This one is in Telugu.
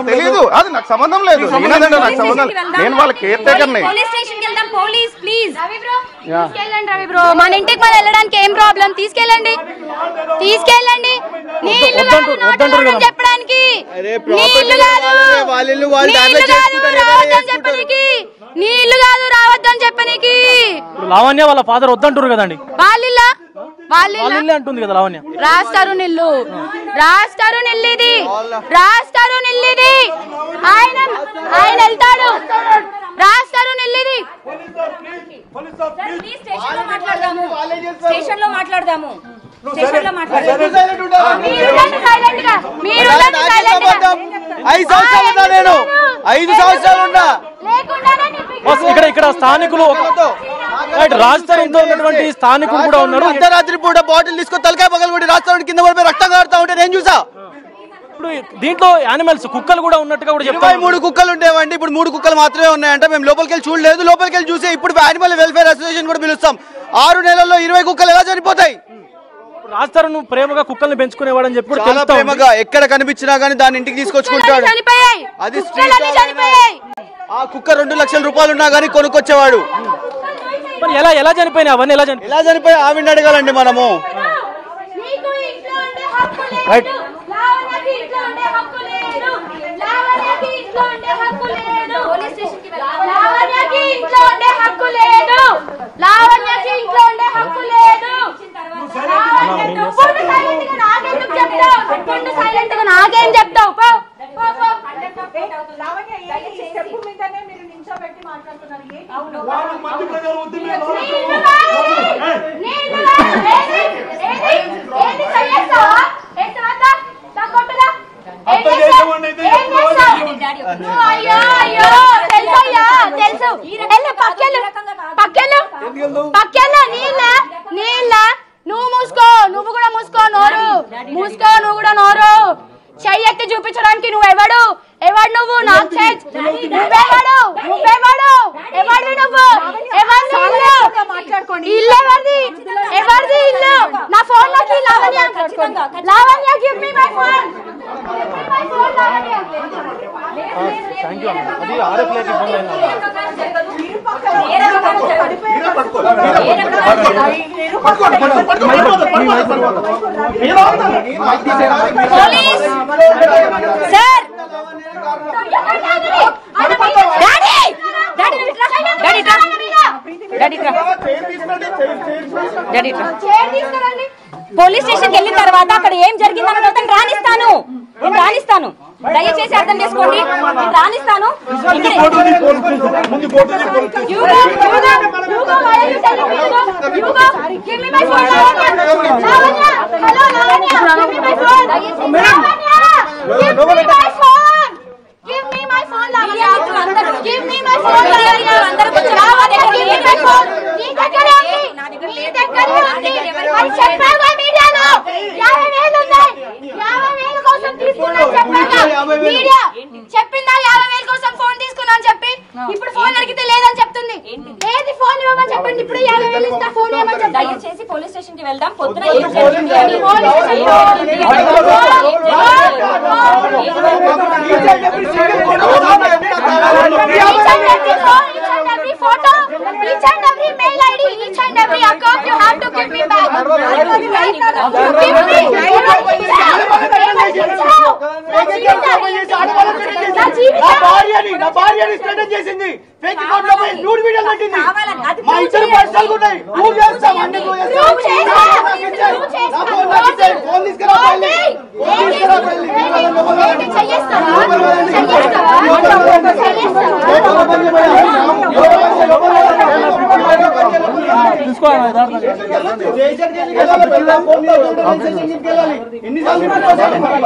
తెలీదు, అది నాకు సంబంధం లేదు. నాకు సంబంధం, నేను వాళ్ళ కేర్ టేకర్ని. మన ఇంటికి మనం వెళ్ళడానికి ఏం ప్రాబ్లం? తీసుకెళ్ళండి, తీసుకెళ్ళండి. చెప్పడానికి నీళ్లు కాదు, నీళ్లు కాదు రావద్దని చెప్పనీకి. లావణ్య వాళ్ళ ఫాదర్ వద్దంటారు కదండి. వాళ్ళ అంటుంది కదా లావణ్య. రాస్తారు నిల్లు, రాస్తారు నిల్లిది, రాస్తారు నిల్లిది. ఆయన వెళ్తాడు, రాస్తారు నిల్లిది. స్టేషన్ లో మాట్లాడదాము. ఇక్కడ స్థానికులు రాజధానితో ఉన్నటువంటి స్థానికులు కూడా ఉన్నారు. అర్ధరాత్రి పూట బాటిల్ తీసుకొని తలకాయ పగలగొట్టి రాజధాని కింద పడిపోయి రక్తం కారుతా ఉంటే నేను చూసా. ఇప్పుడు దీంట్లో యానిమల్స్ కుక్కలు కూడా ఉన్నట్టుగా కూడా చెప్తారు. 23 కుక్కలు ఉండేవండి, ఇప్పుడు 3 కుక్కలు మాత్రమే ఉన్నాయంట. మేము లోపలికి వెళ్ళి చూడలేదు, లోపలికి వెళ్ళి చూసే ఇప్పుడు యానిమల్ వెల్ఫేర్ అసోసియేషన్ కూడా పిలుస్తాం. 6 నెలల్లో 20 కుక్కలు ఎలా చనిపోతాయి? రాజధాని ప్రేమగా కుక్కల్ని పెంచుకునేవాడని చెప్పి ప్రేమగా ఎక్కడ కనిపించినా గానీ దాన్ని ఇంటికి తీసుకొచ్చుకుంటాడు. అది ఆ కుక్క 2 లక్షల రూపాయలు ఉన్నా గానీ కొనుక్కొచ్చేవాడు. ఎలా చనిపోయినాయి అవన్నీ? ఎలా చనిపోయి ఆవిడ అడగాలండి మనము. నాకేం చెప్తావు? నువ్వు మూసుకో, నువ్వు కూడా మూసుకో నోరు, మూసుకో నువ్వు కూడా నోరు. చెయ్యి ఎత్తి చూపించడానికి నువ్వెవడు? ఎవడు నువ్వు? నాకు నువ్వెవడు? ఎవరివి నువ్వు? ఇల్లు ఎవరిది? ఎవరిది ఇల్లు? నా ఫోన్ లోకి Lavanya give me my phone. Police station వెళ్ళిన తర్వాత అక్కడ ఏం జరిగిందన్న రానిస్తాను, నేను రానిస్తాను. దయచేసి అర్థం చేసుకోండి, నేను రానిస్తాను. చెప్పిందా 50,000 కోసం ఫోన్ తీసుకున్నా అని చెప్పి? ఇప్పుడు ఫోన్ అడిగితే లేదని చెప్తుంది. ఏది ఫోన్ ఇవ్వమని చెప్పండి, ఇప్పుడు 50,000 ఇస్తా, ఫోన్ ఇవ్వమని చెప్పండి. దయచేసి పోలీస్ స్టేషన్ కి వెళ్దాం. పొద్దున each and every mail ID, each and every account you have to give me back. నా భార్యని స్టేటస్ చేసింది, ఫేక్ అకౌంట్ లో పోయి న్యూడ్ వీడియోలు పెట్టింది. మా ఇద్దరు పర్సనల్ గా ఉన్నాయి. ప్రూవ్ చేస్తాం, అన్ని ప్రూవ్ చేస్తాం. ఫోన్ తీసుకురా, ఎన్నిసార్లు